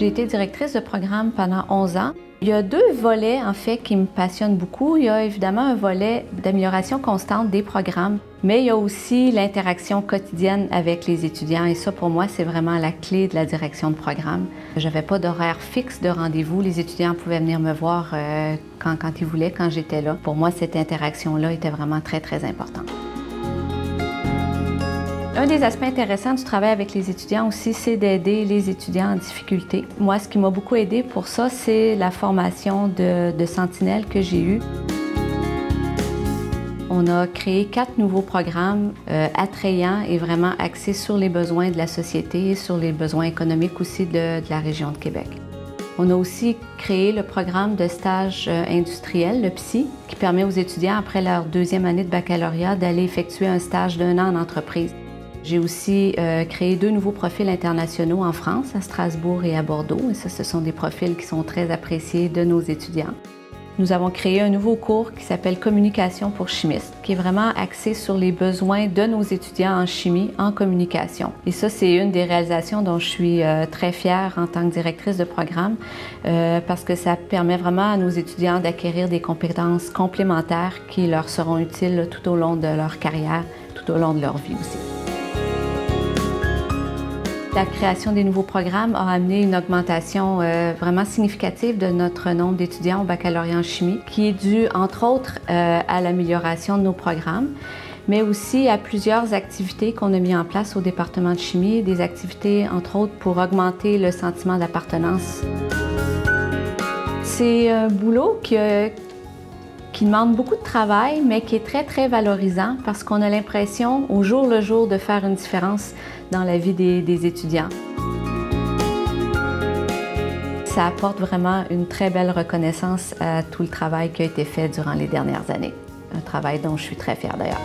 J'ai été directrice de programme pendant 11 ans. Il y a deux volets, en fait, qui me passionnent beaucoup. Il y a évidemment un volet d'amélioration constante des programmes, mais il y a aussi l'interaction quotidienne avec les étudiants. Et ça, pour moi, c'est vraiment la clé de la direction de programme. Je n'avais pas d'horaire fixe de rendez-vous. Les étudiants pouvaient venir me voir quand ils voulaient, quand j'étais là. Pour moi, cette interaction-là était vraiment très, très importante. Un des aspects intéressants du travail avec les étudiants aussi, c'est d'aider les étudiants en difficulté. Moi, ce qui m'a beaucoup aidé pour ça, c'est la formation de sentinelle que j'ai eue. On a créé 4 nouveaux programmes attrayants et vraiment axés sur les besoins de la société, sur les besoins économiques aussi de la région de Québec. On a aussi créé le programme de stage industriel, le PSI, qui permet aux étudiants, après leur deuxième année de baccalauréat, d'aller effectuer un stage d'1 an en entreprise. J'ai aussi créé 2 nouveaux profils internationaux en France, à Strasbourg et à Bordeaux. Et ça, ce sont des profils qui sont très appréciés de nos étudiants. Nous avons créé un nouveau cours qui s'appelle Communication pour chimistes, qui est vraiment axé sur les besoins de nos étudiants en chimie, en communication. Et ça, c'est une des réalisations dont je suis très fière en tant que directrice de programme, parce que ça permet vraiment à nos étudiants d'acquérir des compétences complémentaires qui leur seront utiles tout au long de leur carrière, tout au long de leur vie aussi. La création des nouveaux programmes a amené une augmentation vraiment significative de notre nombre d'étudiants au baccalauréat en chimie, qui est due, entre autres, à l'amélioration de nos programmes, mais aussi à plusieurs activités qu'on a mises en place au département de chimie, des activités, entre autres, pour augmenter le sentiment d'appartenance. C'est un boulot qui demande beaucoup de travail, mais qui est très, très valorisant parce qu'on a l'impression, au jour le jour, de faire une différence dans la vie des étudiants. Ça apporte vraiment une très belle reconnaissance à tout le travail qui a été fait durant les dernières années. Un travail dont je suis très fière d'ailleurs.